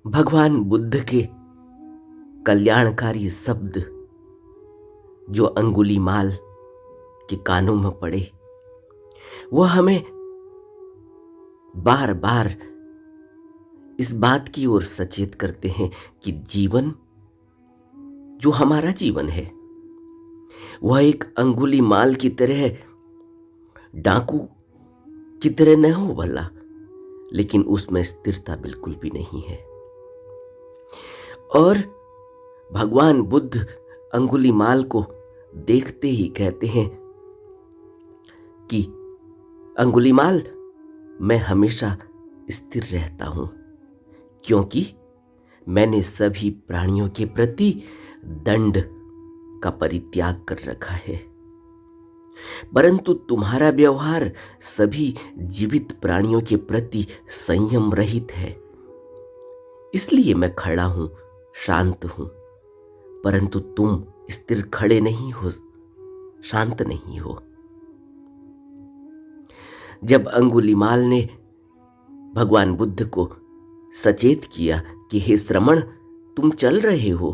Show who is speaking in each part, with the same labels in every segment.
Speaker 1: भगवान बुद्ध के कल्याणकारी शब्द जो अंगुलीमाल के कानों में पड़े, वह हमें बार बार इस बात की ओर सचेत करते हैं कि जीवन, जो हमारा जीवन है, वह एक अंगुलीमाल की तरह, डाकू की तरह न हो भला, लेकिन उसमें स्थिरता बिल्कुल भी नहीं है। और भगवान बुद्ध अंगुलीमाल को देखते ही कहते हैं कि अंगुलीमाल, मैं हमेशा स्थिर रहता हूं, क्योंकि मैंने सभी प्राणियों के प्रति दंड का परित्याग कर रखा है। परंतु तुम्हारा व्यवहार सभी जीवित प्राणियों के प्रति संयम रहित है। इसलिए मैं खड़ा हूं, शांत हूं, परंतु तुम स्थिर खड़े नहीं हो, शांत नहीं हो। जब अंगुलीमाल ने भगवान बुद्ध को सचेत किया कि हे श्रमण, तुम चल रहे हो,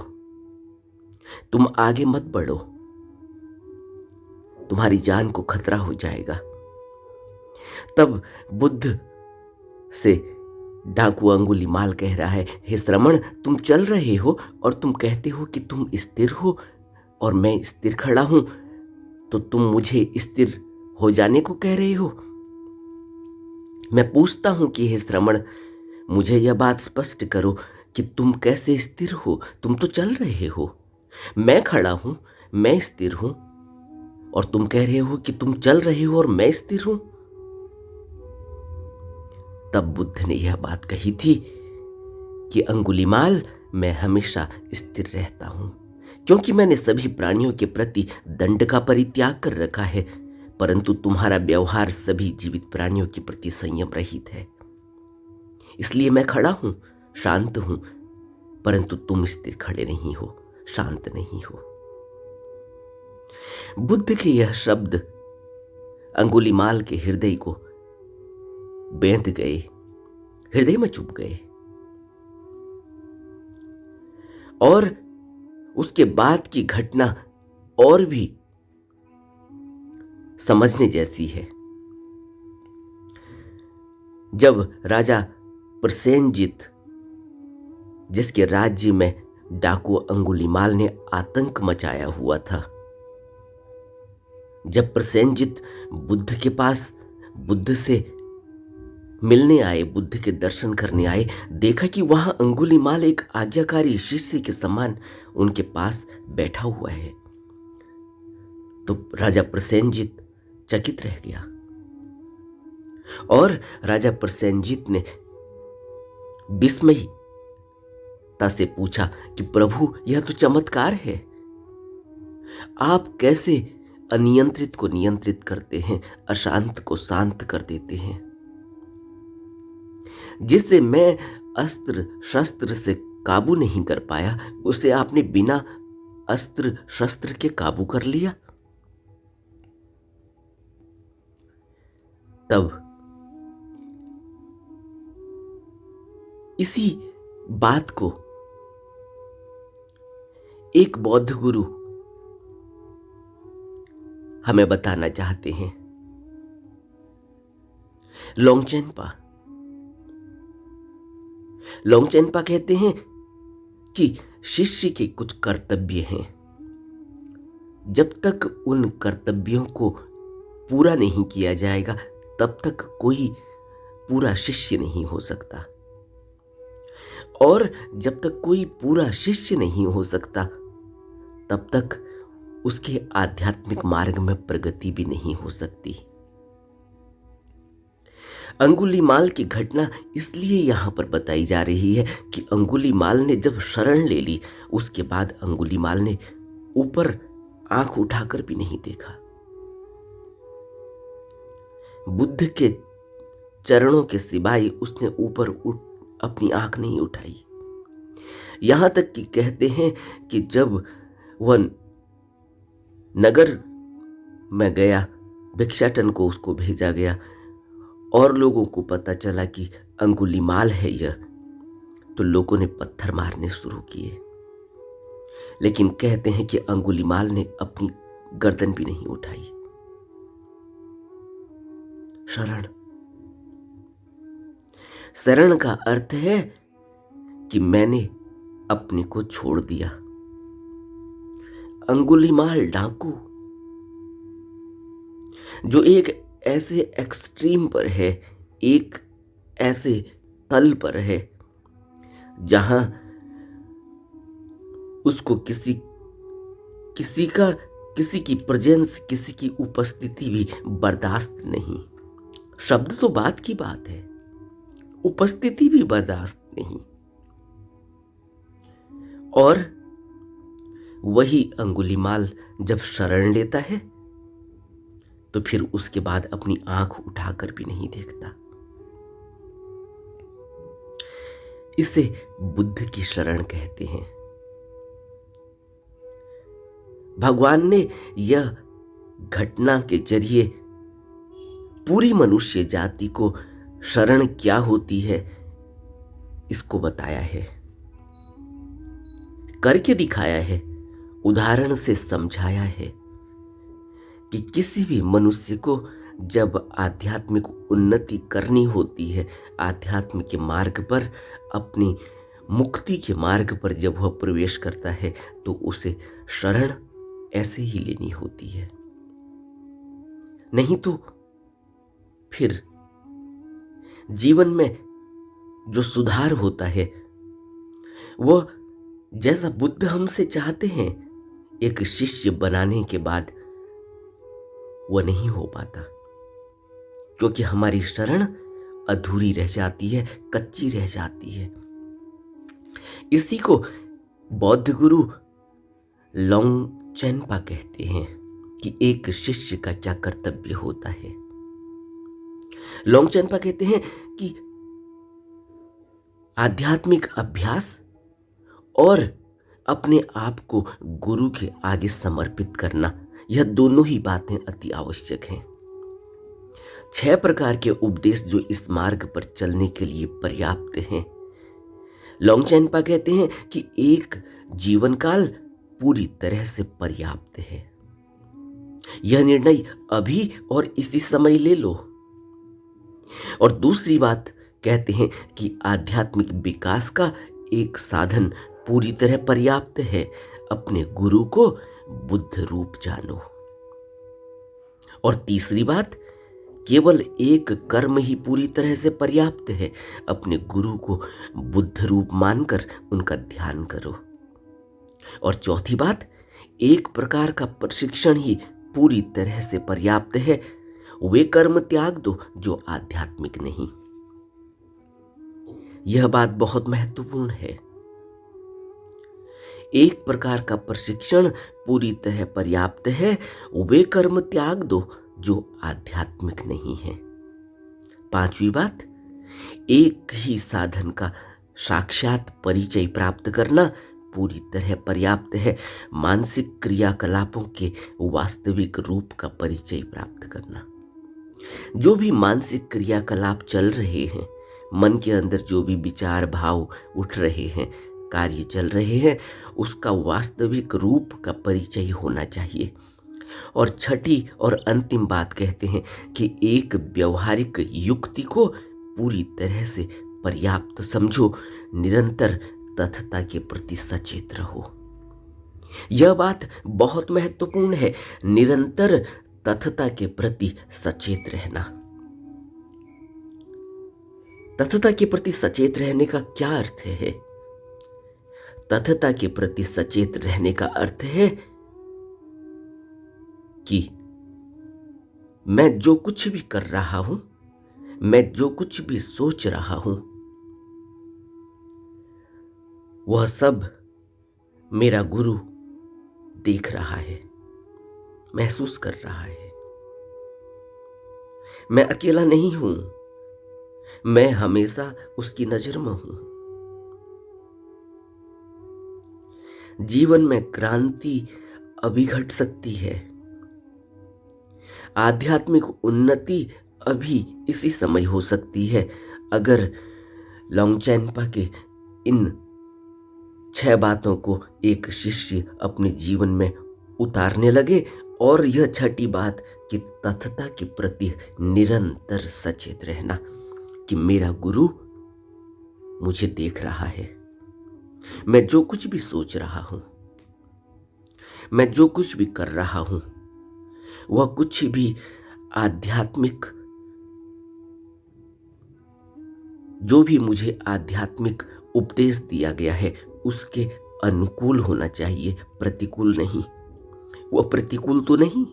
Speaker 1: तुम आगे मत बढ़ो, तुम्हारी जान को खतरा हो जाएगा, तब बुद्ध से डाकू अंगुलीमाल कह रहा है, हे श्रमण, तुम चल रहे हो और तुम कहते हो कि तुम स्थिर हो और मैं स्थिर खड़ा हूं, तो तुम मुझे स्थिर हो जाने को कह रहे हो। मैं पूछता हूं कि हे श्रमण, मुझे यह बात स्पष्ट करो कि तुम कैसे स्थिर हो। तुम तो चल रहे हो, मैं खड़ा हूं, मैं स्थिर हूं, और तुम कह रहे हो कि तुम चल रहे हो और मैं स्थिर हूं। तब बुद्ध ने यह बात कही थी कि अंगुलीमाल, मैं हमेशा स्थिर रहता हूं, क्योंकि मैंने सभी प्राणियों के प्रति दंड का परित्याग कर रखा है, परंतु तुम्हारा व्यवहार सभी जीवित प्राणियों के प्रति संयम रहित है। इसलिए मैं खड़ा हूं, शांत हूं, परंतु तुम स्थिर खड़े नहीं हो, शांत नहीं हो। बुद्ध के यह शब्द अंगुलीमाल के हृदय को बेंध गए, हृदय में चुभ गए, और उसके बाद की घटना और भी समझने जैसी है। जब राजा प्रसेनजित, जिसके राज्य में डाकू अंगुलीमाल ने आतंक मचाया हुआ था, जब प्रसेनजित बुद्ध के पास, बुद्ध से मिलने आए, बुद्ध के दर्शन करने आए, देखा कि वहां अंगुलीमाल एक आज्ञाकारी शिष्य के समान उनके पास बैठा हुआ है, तो राजा प्रसेनजित चकित रह गया। और राजा प्रसेनजित ने विस्मयता से पूछा कि प्रभु, यह तो चमत्कार है, आप कैसे अनियंत्रित को नियंत्रित करते हैं, अशांत को शांत कर देते हैं। जिससे मैं अस्त्र शस्त्र से काबू नहीं कर पाया, उसे आपने बिना अस्त्र शस्त्र के काबू कर लिया। तब इसी बात को एक बौद्ध गुरु हमें बताना चाहते हैं। लोंगचेनपा कहते हैं कि शिष्य के कुछ कर्तव्य हैं, जब तक उन कर्तव्यों को पूरा नहीं किया जाएगा, तब तक कोई पूरा शिष्य नहीं हो सकता, और जब तक कोई पूरा शिष्य नहीं हो सकता, तब तक उसके आध्यात्मिक मार्ग में प्रगति भी नहीं हो सकती। अंगुलीमाल की घटना इसलिए यहां पर बताई जा रही है कि अंगुलीमाल ने जब शरण ले ली, उसके बाद अंगुलीमाल ने ऊपर आंख उठाकर भी नहीं देखा, बुद्ध के चरणों के सिवाय उसने ऊपर अपनी आंख नहीं उठाई। यहां तक कि कहते हैं कि जब वह नगर में गया, भिक्षाटन को उसको भेजा गया और लोगों को पता चला कि अंगुलीमाल है यह, तो लोगों ने पत्थर मारने शुरू किए, लेकिन कहते हैं कि अंगुलीमाल ने अपनी गर्दन भी नहीं उठाई। शरण, शरण का अर्थ है कि मैंने अपने को छोड़ दिया। अंगुलीमाल डाकू जो एक ऐसे एक्सट्रीम पर है, एक ऐसे तल पर है जहां उसको किसी की प्रेजेंस, किसी की उपस्थिति भी बर्दाश्त नहीं। शब्द तो बात की बात है, उपस्थिति भी बर्दाश्त नहीं। और वही अंगुलीमाल जब शरण लेता है तो फिर उसके बाद अपनी आंख उठाकर भी नहीं देखता। इसे बुद्ध की शरण कहते हैं। भगवान ने यह घटना के जरिए पूरी मनुष्य जाति को शरण क्या होती है इसको बताया है, करके दिखाया है, उदाहरण से समझाया है कि किसी भी मनुष्य को जब आध्यात्मिक उन्नति करनी होती है, आध्यात्म के मार्ग पर, अपनी मुक्ति के मार्ग पर जब वह प्रवेश करता है तो उसे शरण ऐसे ही लेनी होती है। नहीं तो फिर जीवन में जो सुधार होता है वह जैसा बुद्ध हमसे चाहते हैं एक शिष्य बनाने के बाद वह नहीं हो पाता, क्योंकि हमारी शरण अधूरी रह जाती है, कच्ची रह जाती है। इसी को बौद्ध गुरु लोंगचेनपा कहते हैं कि एक शिष्य का क्या कर्तव्य होता है। लोंगचेनपा कहते हैं कि आध्यात्मिक अभ्यास और अपने आप को गुरु के आगे समर्पित करना, यह दोनों ही बातें अति आवश्यक हैं। 6 प्रकार के उपदेश जो इस मार्ग पर चलने के लिए पर्याप्त हैं। लोंगचेनपा कहते हैं कि एक जीवन काल पूरी तरह से पर्याप्त है। यह निर्णय अभी और इसी समय ले लो। और दूसरी बात कहते हैं कि आध्यात्मिक विकास का एक साधन पूरी तरह पर्याप्त है। अपने गुरु को बुद्ध रूप जानो। और तीसरी बात, केवल एक कर्म ही पूरी तरह से पर्याप्त है। अपने गुरु को बुद्ध रूप मानकर उनका ध्यान करो। और चौथी बात, एक प्रकार का प्रशिक्षण ही पूरी तरह से पर्याप्त है। वे कर्म त्याग दो जो आध्यात्मिक नहीं। यह बात बहुत महत्वपूर्ण है। एक प्रकार का प्रशिक्षण पूरी तरह पर्याप्त है, वे कर्म त्याग दो जो आध्यात्मिक नहीं है। 5वीं बात, एक ही साधन का साक्षात परिचय प्राप्त करना पूरी तरह पर्याप्त है। मानसिक क्रियाकलापों के वास्तविक रूप का परिचय प्राप्त करना। जो भी मानसिक क्रियाकलाप चल रहे हैं, मन के अंदर जो भी विचार भाव उठ रहे हैं, कार्य चल रहे हैं, उसका वास्तविक रूप का परिचय होना चाहिए। और छठी और अंतिम बात कहते हैं कि एक व्यवहारिक युक्ति को पूरी तरह से पर्याप्त समझो। निरंतर तथता के प्रति सचेत रहो। यह बात बहुत महत्वपूर्ण है, निरंतर तथता के प्रति सचेत रहना। तथता के प्रति सचेत रहने का क्या अर्थ है? तथता के प्रति सचेत रहने का अर्थ है कि मैं जो कुछ भी कर रहा हूं, मैं जो कुछ भी सोच रहा हूं, वह सब मेरा गुरु देख रहा है, महसूस कर रहा है। मैं अकेला नहीं हूं, मैं हमेशा उसकी नजर में हूं। जीवन में क्रांति अभी घट सकती है। आध्यात्मिक उन्नति अभी इसी समय हो सकती है अगर लोंगचेनपा के इन 6 बातों को एक शिष्य अपने जीवन में उतारने लगे और यह छठी बात कि तथता के प्रति निरंतर सचेत रहना कि मेरा गुरु मुझे देख रहा है। मैं जो कुछ भी सोच रहा हूं, मैं जो कुछ भी कर रहा हूं, वह कुछ भी आध्यात्मिक, जो भी मुझे आध्यात्मिक उपदेश दिया गया है उसके अनुकूल होना चाहिए, प्रतिकूल नहीं। वह प्रतिकूल तो नहीं,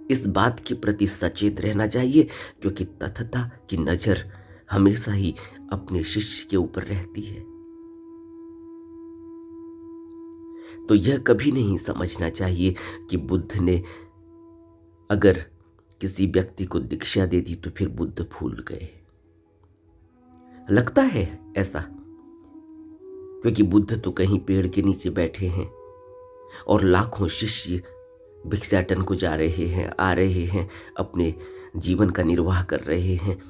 Speaker 1: इस बात के प्रति सचेत रहना चाहिए क्योंकि तथता की नजर हमेशा ही अपने शिष्य के ऊपर रहती है। तो यह कभी नहीं समझना चाहिए कि बुद्ध ने अगर किसी व्यक्ति को दीक्षा दे दी तो फिर बुद्ध भूल गए। लगता है ऐसा क्योंकि बुद्ध तो कहीं पेड़ के नीचे बैठे हैं और लाखों शिष्य भिक्षाटन को जा रहे हैं, आ रहे हैं, अपने जीवन का निर्वाह कर रहे हैं,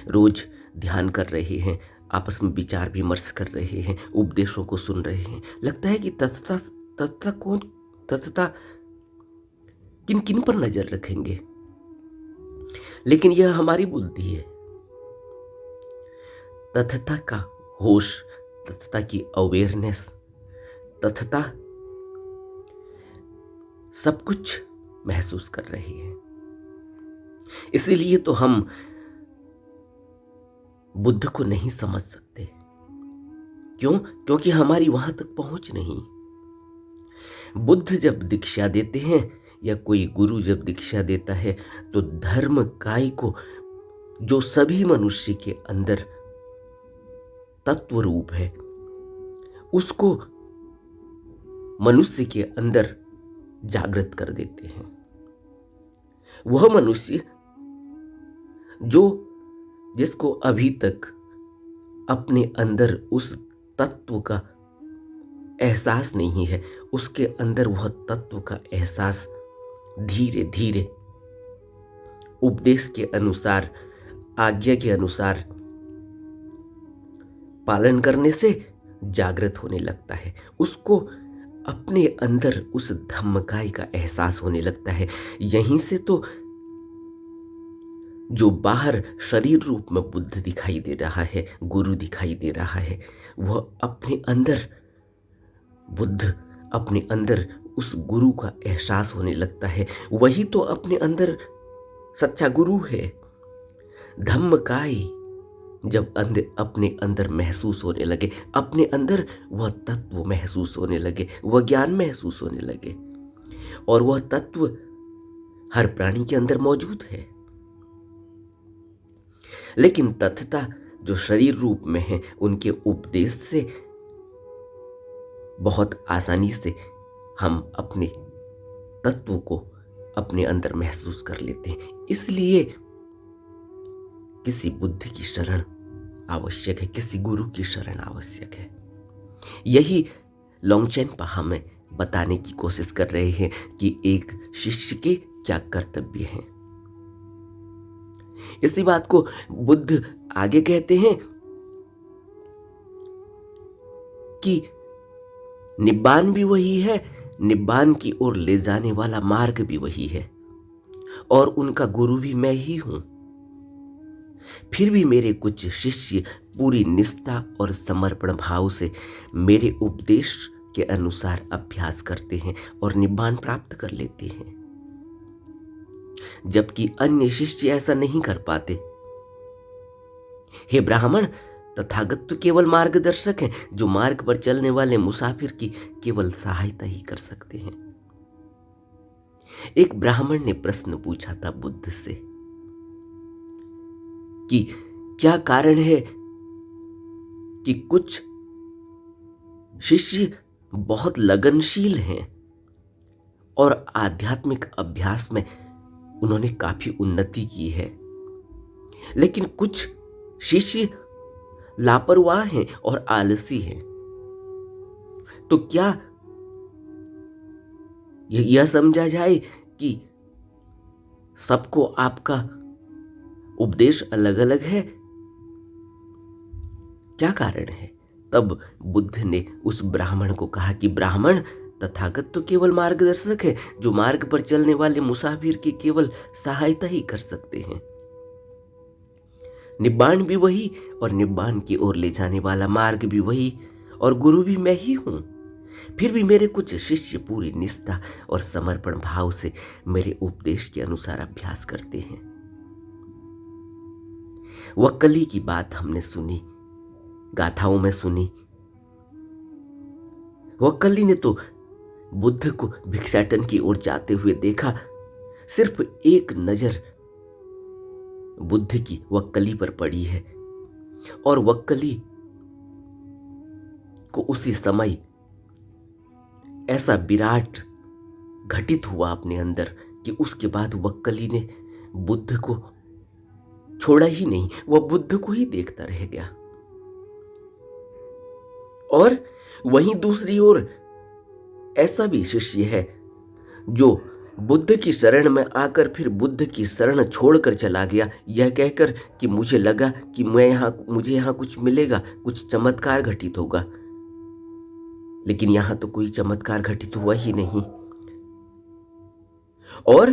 Speaker 1: रोज ध्यान कर रहे हैं, आपस में विचार विमर्श कर रहे हैं, उपदेशों को सुन रहे हैं। लगता है कि तथता किन किन पर नजर रखेंगे, लेकिन यह हमारी बुद्धि है। तथता का होश, तथता की अवेयरनेस, तथता सब कुछ महसूस कर रही है। इसीलिए तो हम बुद्ध को नहीं समझ सकते। क्यों? क्योंकि हमारी वहां तक पहुंच नहीं। बुद्ध जब दीक्षा देते हैं या कोई गुरु जब दीक्षा देता है तो धर्म काय को, जो सभी मनुष्य के अंदर तत्व रूप है, उसको मनुष्य के अंदर जागृत कर देते हैं। वह मनुष्य जिसको अभी तक अपने अंदर उस तत्व का एहसास नहीं है, उसके अंदर वह तत्व का एहसास धीरे धीरे उपदेश के अनुसार, आज्ञा के अनुसार पालन करने से जागृत होने लगता है। उसको अपने अंदर उस धम्मकाय का एहसास होने लगता है। यहीं से तो जो बाहर शरीर रूप में बुद्ध दिखाई दे रहा है, गुरु दिखाई दे रहा है, वह अपने अंदर, बुद्ध अपने अंदर उस गुरु का एहसास होने लगता है। वही तो अपने अंदर सच्चा गुरु है। धम्मकाय जब अपने अंदर महसूस होने लगे, अपने अंदर वह तत्व महसूस होने लगे, वह ज्ञान महसूस होने लगे, और वह तत्व हर प्राणी के अंदर मौजूद है। लेकिन तथता जो शरीर रूप में है, उनके उपदेश से बहुत आसानी से हम अपने तत्व को अपने अंदर महसूस कर लेते हैं। इसलिए किसी बुद्ध की शरण आवश्यक है, किसी गुरु की शरण आवश्यक है। यही लोंगचेन हमें बताने की कोशिश कर रहे हैं कि एक शिष्य के क्या कर्तव्य हैं। इसी बात को बुद्ध आगे कहते हैं कि निब्बान भी वही है, निब्बान की ओर ले जाने वाला मार्ग भी वही है, और उनका गुरु भी मैं ही हूं। फिर भी मेरे कुछ शिष्य पूरी निष्ठा और समर्पण भाव से मेरे उपदेश के अनुसार अभ्यास करते हैं और निब्बान प्राप्त कर लेते हैं, जबकि अन्य शिष्य ऐसा नहीं कर पाते। हे ब्राह्मण, तथागत तो केवल मार्गदर्शक हैं, जो मार्ग पर चलने वाले मुसाफिर की केवल सहायता ही कर सकते हैं। एक ब्राह्मण ने प्रश्न पूछा था बुद्ध से कि क्या कारण है कि कुछ शिष्य बहुत लगनशील हैं और आध्यात्मिक अभ्यास में उन्होंने काफी उन्नति की है, लेकिन कुछ शिष्य लापरवाह हैं और आलसी हैं। तो क्या यह समझा जाए कि सबको आपका उपदेश अलग अलग है? क्या कारण है? तब बुद्ध ने उस ब्राह्मण को कहा कि ब्राह्मण, तथागत तो केवल मार्गदर्शक है, जो मार्ग पर चलने वाले मुसाफिर की केवल सहायता ही कर सकते हैं। निब्बाण भी वही और निब्बाण की ओर ले जाने वाला मार्ग भी वही, और गुरु भी मैं ही हूं। फिर भी मेरे कुछ शिष्य पूरी निष्ठा और समर्पण भाव से मेरे उपदेश के अनुसार अभ्यास करते हैं। वक्कली की बात हमने सुनी, गाथाओं में सुनी। वक्कली ने तो बुद्ध को भिक्षाटन की ओर जाते हुए देखा। सिर्फ एक नजर बुद्ध की वक्कली पर पड़ी है, और वक्कली को उसी समय ऐसा विराट घटित हुआ अपने अंदर कि उसके बाद वक्कली ने बुद्ध को छोड़ा ही नहीं, वह बुद्ध को ही देखता रह गया। और वहीं दूसरी ओर ऐसा भी शिष्य है जो बुद्ध की शरण में आकर फिर बुद्ध की शरण छोड़कर चला गया, यह कहकर कि मुझे लगा कि मुझे यहां कुछ मिलेगा, कुछ चमत्कार घटित होगा। लेकिन यहां तो कोई चमत्कार घटित हुआ ही नहीं। और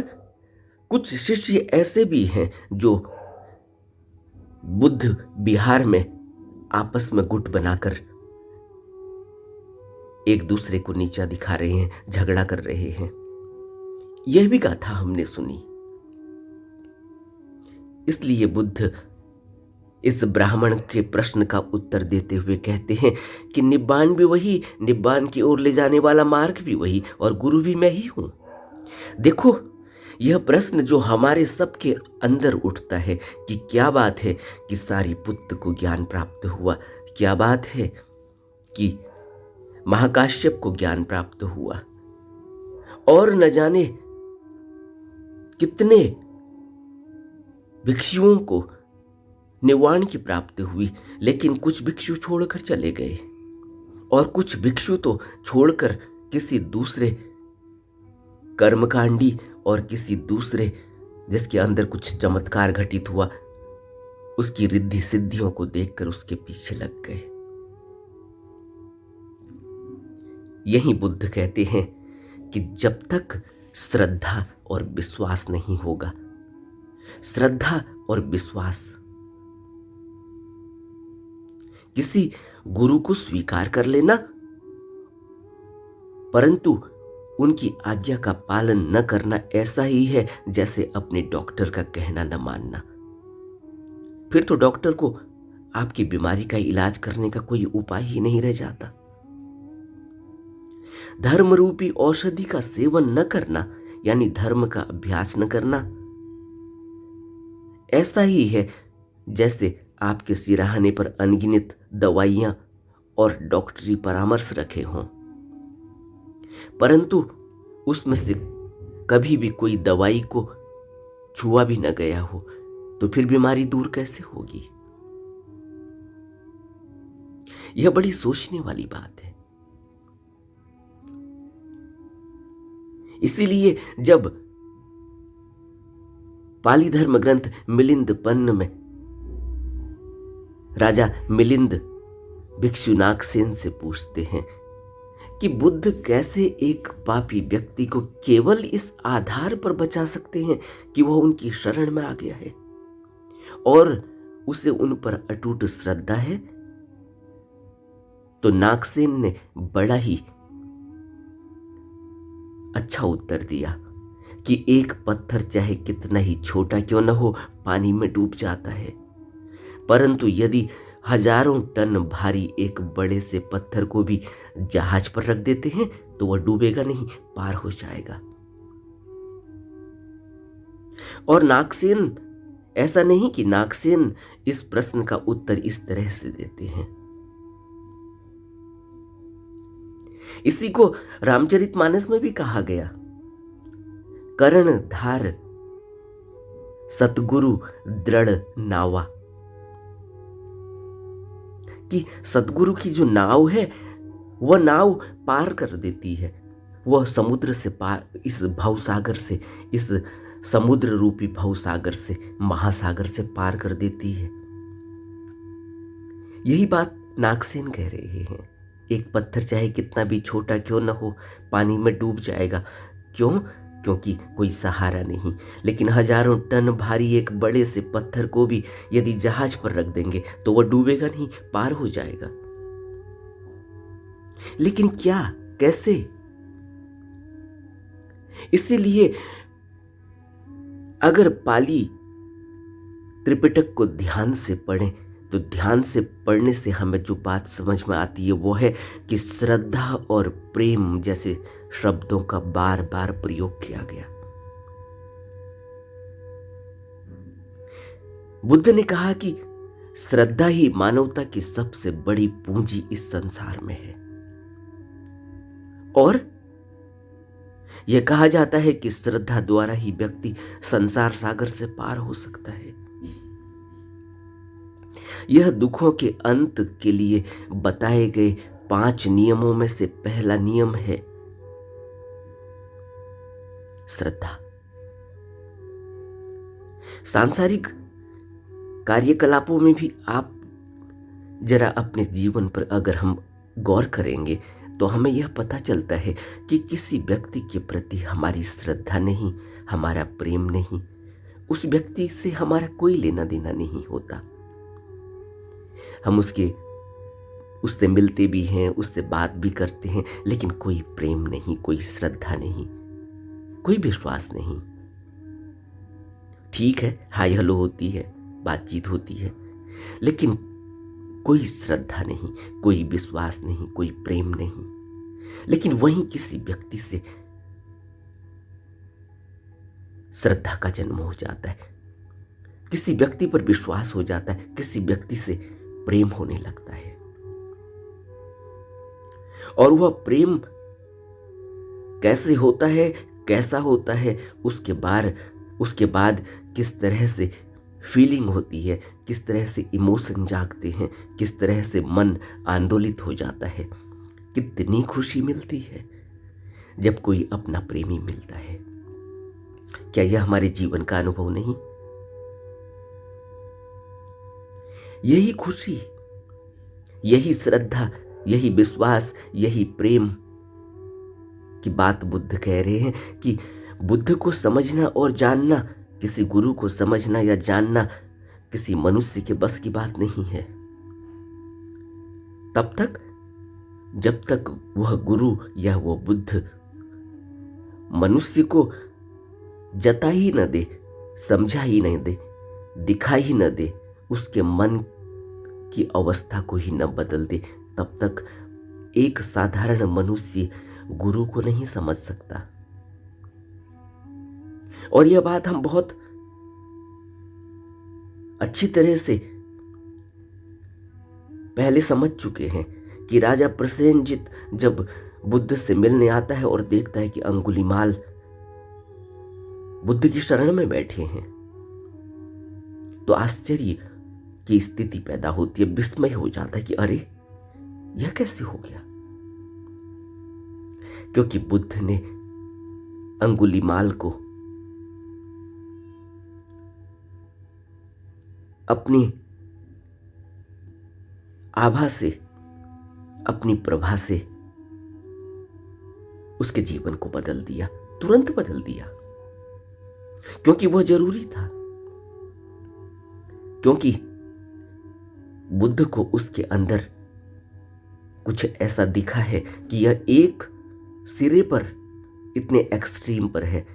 Speaker 1: कुछ शिष्य ऐसे भी हैं जो बुद्ध विहार में आपस में गुट बनाकर एक दूसरे को नीचा दिखा रहे हैं, झगड़ा कर रहे हैं। यह भी गाथा हमने सुनी। इसलिए बुद्ध इस ब्राह्मण के प्रश्न का उत्तर देते हुए कहते हैं कि निब्बाण भी वही, निब्बाण की ओर ले जाने वाला मार्ग भी वही, और गुरु भी मैं ही हूं। देखो, यह प्रश्न जो हमारे सबके अंदर उठता है कि क्या बात है कि सारिपुत्र को ज्ञान प्राप्त हुआ, क्या बात है कि महाकाश्यप को ज्ञान प्राप्त हुआ, और न जाने कितने भिक्षुओं को निवाण की प्राप्ति हुई, लेकिन कुछ भिक्षु छोड़कर चले गए, और कुछ भिक्षु तो छोड़कर किसी दूसरे कर्मकांडी और किसी दूसरे जिसके अंदर कुछ चमत्कार घटित हुआ, उसकी रिद्धि सिद्धियों को देखकर उसके पीछे लग गए। यही बुद्ध कहते हैं कि जब तक श्रद्धा और विश्वास नहीं होगा, श्रद्धा और विश्वास किसी गुरु को स्वीकार कर लेना, परंतु उनकी आज्ञा का पालन न करना ऐसा ही है जैसे अपने डॉक्टर का कहना न मानना। फिर तो डॉक्टर को आपकी बीमारी का इलाज करने का कोई उपाय ही नहीं रह जाता। धर्म रूपी औषधि का सेवन न करना यानी धर्म का अभ्यास न करना ऐसा ही है जैसे आपके सिराहने पर अनगिनत दवाइयां और डॉक्टरी परामर्श रखे हों, परंतु उसमें से कभी भी कोई दवाई को छुआ भी न गया हो, तो फिर बीमारी दूर कैसे होगी? यह बड़ी सोचने वाली बात है। इसीलिए जब पाली धर्म ग्रंथ मिलिंद पन्न में राजा मिलिंद भिक्षु नागसेन से पूछते हैं कि बुद्ध कैसे एक पापी व्यक्ति को केवल इस आधार पर बचा सकते हैं कि वह उनकी शरण में आ गया है और उसे उन पर अटूट श्रद्धा है, तो नागसेन ने बड़ा ही अच्छा उत्तर दिया कि एक पत्थर चाहे कितना ही छोटा क्यों न हो पानी में डूब जाता है, परंतु यदि हजारों टन भारी एक बड़े से पत्थर को भी जहाज पर रख देते हैं तो वह डूबेगा नहीं, पार हो जाएगा। और नागसेन, ऐसा नहीं कि नागसेन इस प्रश्न का उत्तर इस तरह से देते हैं। इसी को रामचरितमानस में भी कहा गया, कर्णधार सतगुरु दृढ़ नावा, कि सतगुरु की जो नाव है वह नाव पार कर देती है, वह समुद्र से पार, इस भवसागर से, इस समुद्र रूपी भवसागर से, महासागर से पार कर देती है। यही बात नागसेन कह रहे हैं, एक पत्थर चाहे कितना भी छोटा क्यों न हो पानी में डूब जाएगा। क्यों? क्योंकि कोई सहारा नहीं। लेकिन हजारों टन भारी एक बड़े से पत्थर को भी यदि जहाज पर रख देंगे तो वह डूबेगा नहीं, पार हो जाएगा। लेकिन क्या, कैसे? इसीलिए अगर पाली त्रिपिटक को ध्यान से पढ़ें तो ध्यान से पढ़ने से हमें जो बात समझ में आती है वो है कि श्रद्धा और प्रेम जैसे शब्दों का बार बार प्रयोग किया गया। बुद्ध ने कहा कि श्रद्धा ही मानवता की सबसे बड़ी पूंजी इस संसार में है। और यह कहा जाता है कि श्रद्धा द्वारा ही व्यक्ति संसार सागर से पार हो सकता है। यह दुखों के अंत के लिए बताए गए 5 नियमों में से पहला नियम है श्रद्धा। सांसारिक कार्यकलापों में भी आप जरा अपने जीवन पर अगर हम गौर करेंगे तो हमें यह पता चलता है कि किसी व्यक्ति के प्रति हमारी श्रद्धा नहीं, हमारा प्रेम नहीं, उस व्यक्ति से हमारा कोई लेना देना नहीं होता। हम उससे मिलते भी हैं, उससे बात भी करते हैं, लेकिन कोई प्रेम नहीं, कोई श्रद्धा नहीं, कोई विश्वास नहीं। ठीक है, हाय हेलो होती है, बातचीत होती है, लेकिन कोई श्रद्धा नहीं, कोई विश्वास नहीं, कोई प्रेम नहीं। लेकिन वहीं किसी व्यक्ति से श्रद्धा का जन्म हो जाता है, किसी व्यक्ति पर विश्वास हो जाता है, किसी व्यक्ति से प्रेम होने लगता है। और वह प्रेम कैसे होता है, कैसा होता है, उसके बाद किस तरह से फीलिंग होती है, किस तरह से इमोशन जागते हैं, किस तरह से मन आंदोलित हो जाता है, कितनी खुशी मिलती है जब कोई अपना प्रेमी मिलता है। क्या यह हमारे जीवन का अनुभव नहीं? यही खुशी, यही श्रद्धा, यही विश्वास, यही प्रेम की बात बुद्ध कह रहे हैं कि बुद्ध को समझना और जानना, किसी गुरु को समझना या जानना किसी मनुष्य के बस की बात नहीं है। तब तक जब तक वह गुरु या वह बुद्ध मनुष्य को जता ही न दे, समझा ही नहीं दे, दिखा ही न दे, उसके मन की अवस्था को ही न बदल दे, तब तक एक साधारण मनुष्य गुरु को नहीं समझ सकता। और यह बात हम बहुत अच्छी तरह से पहले समझ चुके हैं कि राजा प्रसेनजित जब बुद्ध से मिलने आता है और देखता है कि अंगुलीमाल बुद्ध की शरण में बैठे हैं तो आश्चर्य की स्थिति पैदा होती है, विस्मय हो जाता है कि अरे यह कैसे हो गया। क्योंकि बुद्ध ने अंगुलीमाल को अपनी आभा से, अपनी प्रभा से उसके जीवन को बदल दिया, तुरंत बदल दिया, क्योंकि वह जरूरी था। क्योंकि बुद्ध को उसके अंदर कुछ ऐसा दिखा है कि यह एक सिरे पर इतने एक्सट्रीम पर है,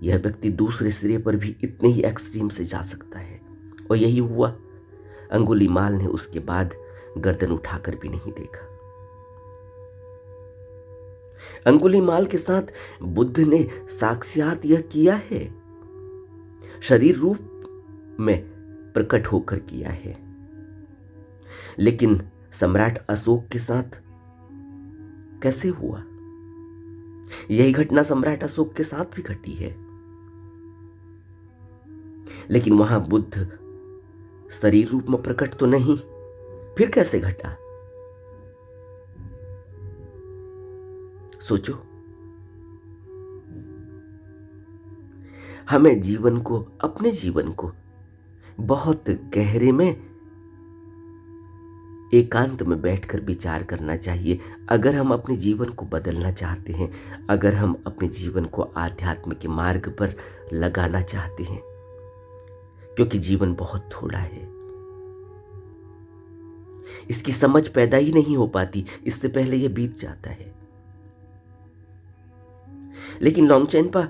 Speaker 1: यह व्यक्ति दूसरे सिरे पर भी इतने ही एक्सट्रीम से जा सकता है। और यही हुआ। अंगुलीमाल ने उसके बाद गर्दन उठाकर भी नहीं देखा। अंगुलीमाल के साथ बुद्ध ने साक्षात यह किया है, शरीर रूप में प्रकट होकर किया है। लेकिन सम्राट अशोक के साथ कैसे हुआ? यही घटना सम्राट अशोक के साथ भी घटी है, लेकिन वहां बुद्ध शरीर रूप में प्रकट तो नहीं, फिर कैसे घटा? सोचो। हमें जीवन को, अपने जीवन को बहुत गहरे में एकांत में बैठकर विचार करना चाहिए। अगर हम अपने जीवन को बदलना चाहते हैं, अगर हम अपने जीवन को आध्यात्म के मार्ग पर लगाना चाहते हैं, क्योंकि जीवन बहुत थोड़ा है, इसकी समझ पैदा ही नहीं हो पाती, इससे पहले यह बीत जाता है। लेकिन लोंगचेनपा,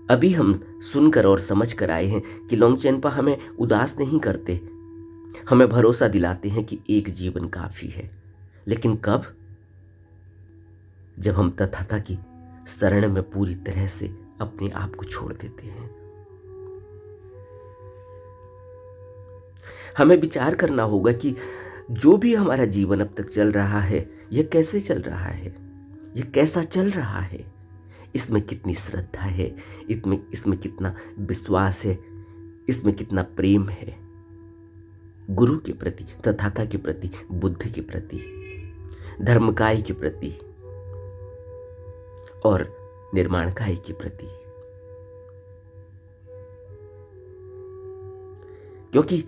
Speaker 1: अभी हम सुनकर और समझकर आए हैं कि लोंगचेनपा हमें उदास नहीं करते, हमें भरोसा दिलाते हैं कि एक जीवन काफी है। लेकिन कब? जब हम तथाता की शरण में पूरी तरह से अपने आप को छोड़ देते हैं। हमें विचार करना होगा कि जो भी हमारा जीवन अब तक चल रहा है, यह कैसे चल रहा है, यह कैसा चल रहा है, इसमें कितनी श्रद्धा है, इसमें कितना विश्वास है, इसमें कितना प्रेम है गुरु के प्रति, तथाता के प्रति, बुद्ध के प्रति, धर्मकाय के प्रति और निर्माणकाय के प्रति। क्योंकि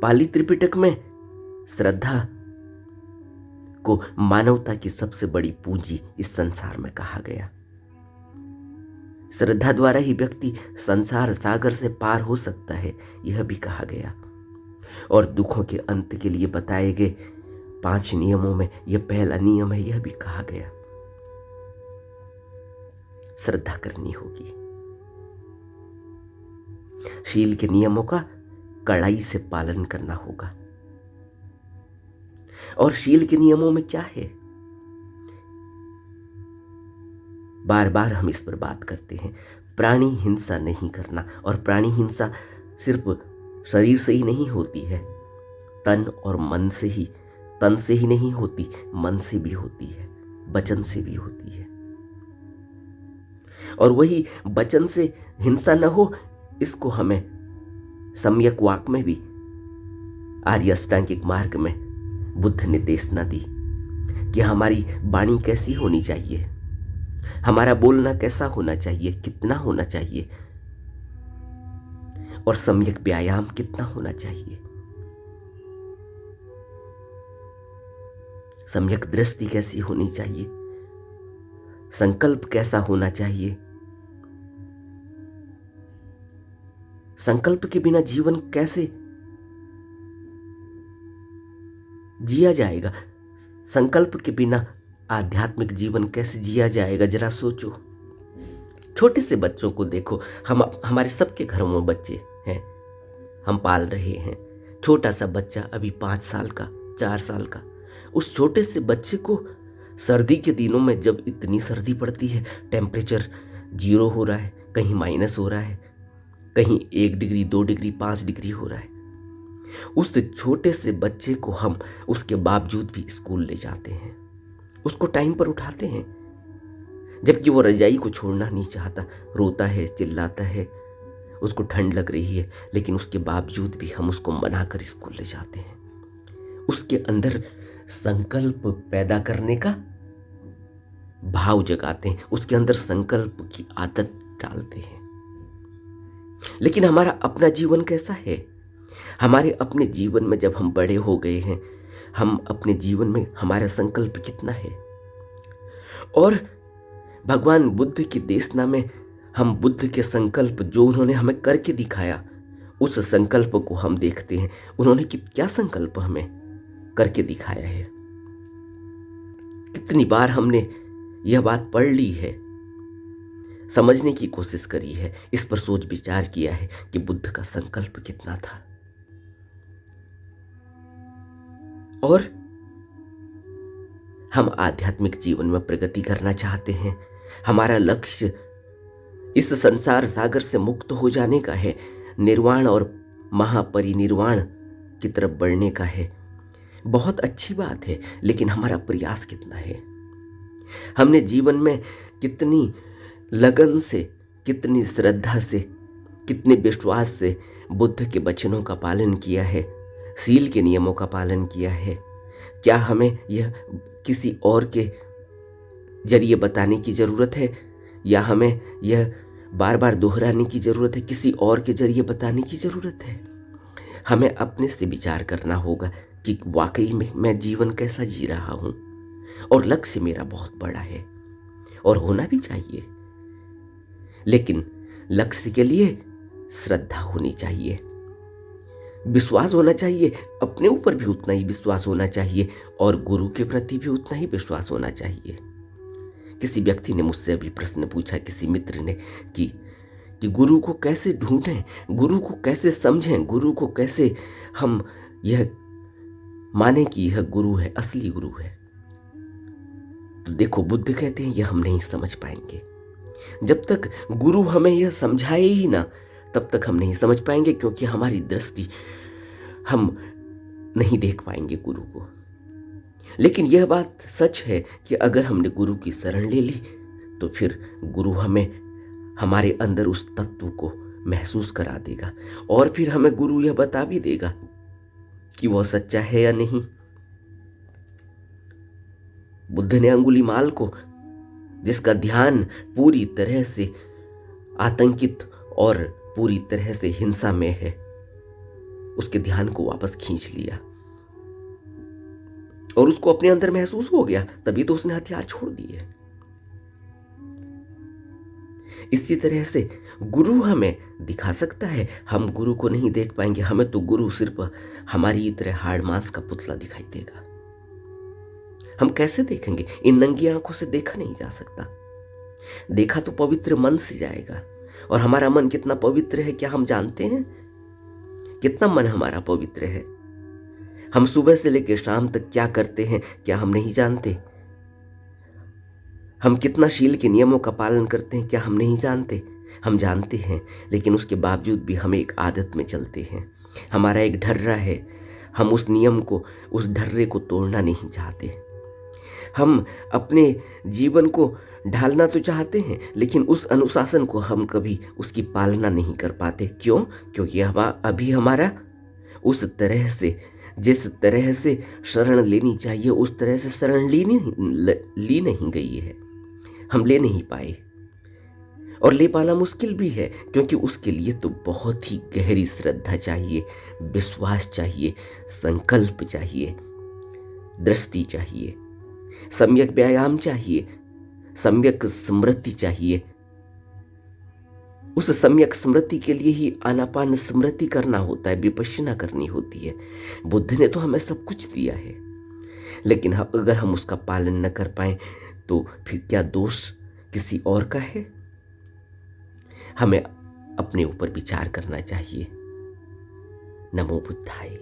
Speaker 1: पाली त्रिपिटक में श्रद्धा को मानवता की सबसे बड़ी पूंजी इस संसार में कहा गया। श्रद्धा द्वारा ही व्यक्ति संसार सागर से पार हो सकता है, यह भी कहा गया। और दुखों के अंत के लिए बताए गए 5 नियमों में यह पहला नियम है, यह भी कहा गया। श्रद्धा करनी होगी। शील के नियमों का कड़ाई से पालन करना होगा। और शील के नियमों में क्या है? बार बार हम इस पर बात करते हैं, प्राणी हिंसा नहीं करना। और प्राणी हिंसा सिर्फ शरीर से ही नहीं होती है, तन और मन से ही, तन से ही नहीं होती, मन से भी होती है, वचन से भी होती है। और वही वचन से हिंसा न हो, इसको हमें सम्यक वाक में भी, आर्य अष्टांगिक मार्ग में बुद्ध ने देशना दी कि हमारी वाणी कैसी होनी चाहिए, हमारा बोलना कैसा होना चाहिए, कितना होना चाहिए, और सम्यक व्यायाम कितना होना चाहिए, सम्यक दृष्टि कैसी होनी चाहिए, संकल्प कैसा होना चाहिए। संकल्प के बिना जीवन कैसे जिया जाएगा? संकल्प के बिना आध्यात्मिक जीवन कैसे जिया जाएगा? जरा सोचो। छोटे से बच्चों को देखो, हमारे सबके घरों में बच्चे हैं, हम पाल रहे हैं। छोटा सा बच्चा अभी 5 साल का, 4 साल का, उस छोटे से बच्चे को सर्दी के दिनों में जब इतनी सर्दी पड़ती है, टेम्परेचर 0 हो रहा है, कहीं माइनस हो रहा है, कहीं 1 डिग्री, 2 डिग्री, 5 डिग्री हो रहा है, उस छोटे से बच्चे को हम उसके बावजूद भी स्कूल ले जाते हैं, उसको टाइम पर उठाते हैं, जबकि वो रजाई को छोड़ना नहीं चाहता, रोता है, चिल्लाता है, उसको ठंड लग रही है, लेकिन उसके बावजूद भी हम उसको मनाकर स्कूल ले जाते हैं। उसके अंदर संकल्प पैदा करने का भाव जगाते हैं, उसके अंदर संकल्प की आदत डालते हैं। लेकिन हमारा अपना जीवन कैसा है? हमारे अपने जीवन में जब हम बड़े हो गए हैं, हम अपने जीवन में हमारा संकल्प कितना है? और भगवान बुद्ध की देशना में हम बुद्ध के संकल्प जो उन्होंने हमें करके दिखाया, उस संकल्प को हम देखते हैं। उन्होंने क्या संकल्प हमें करके दिखाया है? कितनी बार हमने यह बात पढ़ ली है, समझने की कोशिश करी है, इस पर सोच विचार किया है कि बुद्ध का संकल्प कितना था। और हम आध्यात्मिक जीवन में प्रगति करना चाहते हैं, हमारा लक्ष्य इस संसार सागर से मुक्त हो जाने का है, निर्वाण और महापरिनिर्वाण की तरफ बढ़ने का है। बहुत अच्छी बात है, लेकिन हमारा प्रयास कितना है? हमने जीवन में कितनी लगन से, कितनी श्रद्धा से, कितने विश्वास से बुद्ध के वचनों का पालन किया है, शील के नियमों का पालन किया है? क्या हमें यह किसी और के जरिए बताने की ज़रूरत है, या हमें यह बार बार दोहराने की ज़रूरत है, किसी और के जरिए बताने की ज़रूरत है? हमें अपने से विचार करना होगा कि वाकई में मैं जीवन कैसा जी रहा हूं, और लक्ष्य मेरा बहुत बड़ा है और होना भी चाहिए, लेकिन लक्ष्य के लिए श्रद्धा होनी चाहिए, विश्वास होना चाहिए, अपने ऊपर भी उतना ही विश्वास होना चाहिए और गुरु के प्रति भी उतना ही विश्वास होना चाहिए। किसी व्यक्ति ने मुझसे अभी प्रश्न पूछा, किसी मित्र ने, कि गुरु को कैसे ढूंढें, गुरु को कैसे समझें, गुरु को कैसे हम यह माने कि यह गुरु है, असली गुरु है। तो देखो, बुद्ध कहते हैं यह हम नहीं समझ पाएंगे। जब तक गुरु हमें यह समझाए ही ना, तब तक हम नहीं समझ पाएंगे, क्योंकि हमारी दृष्टि, हम नहीं देख पाएंगे गुरु को। लेकिन यह बात सच है कि अगर हमने गुरु की शरण ले ली तो फिर गुरु हमें हमारे अंदर उस तत्व को महसूस करा देगा, और फिर हमें गुरु यह बता भी देगा कि वह सच्चा है या नहीं। बुद्ध ने अंगुलीमाल को, जिसका ध्यान पूरी तरह से आतंकित और पूरी तरह से हिंसा में है, उसके ध्यान को वापस खींच लिया और उसको अपने अंदर महसूस हो गया, तभी तो उसने हथियार छोड़ दिए। इसी तरह से गुरु हमें दिखा सकता है, हम गुरु को नहीं देख पाएंगे। हमें तो गुरु सिर्फ हमारी तरह हाड़ मांस का पुतला दिखाई देगा। हम कैसे देखेंगे? इन नंगी आंखों से देखा नहीं जा सकता। देखा तो पवित्र मन से जाएगा, और हमारा मन कितना पवित्र है क्या हम जानते हैं? कितना मन हमारा पवित्र है? हम सुबह से लेकर शाम तक क्या करते हैं क्या हम नहीं जानते? हम कितना शील के नियमों का पालन करते हैं क्या हम नहीं जानते? हम जानते हैं, लेकिन उसके बावजूद भी हम एक आदत में चलते हैं। हमारा एक ढर्रा है, हम उस नियम को, उस ढर्रे को तोड़ना नहीं चाहते। हम अपने जीवन को ढालना तो चाहते हैं, लेकिन उस अनुशासन को हम कभी उसकी पालना नहीं कर पाते। क्यों? क्योंकि अभी हमारा उस तरह से, जिस तरह से शरण लेनी चाहिए उस तरह से शरण ली नहीं गई है। हम ले नहीं पाए, और ले पाना मुश्किल भी है, क्योंकि उसके लिए तो बहुत ही गहरी श्रद्धा चाहिए, विश्वास चाहिए, संकल्प चाहिए, दृष्टि चाहिए, सम्यक व्यायाम चाहिए, सम्यक स्मृति चाहिए। उस सम्यक स्मृति के लिए ही आनापान स्मृति करना होता है, विपश्यना करनी होती है। बुद्ध ने तो हमें सब कुछ दिया है, लेकिन अगर हम उसका पालन न कर पाए तो फिर क्या दोष किसी और का है? हमें अपने ऊपर विचार करना चाहिए। नमो बुद्धाय।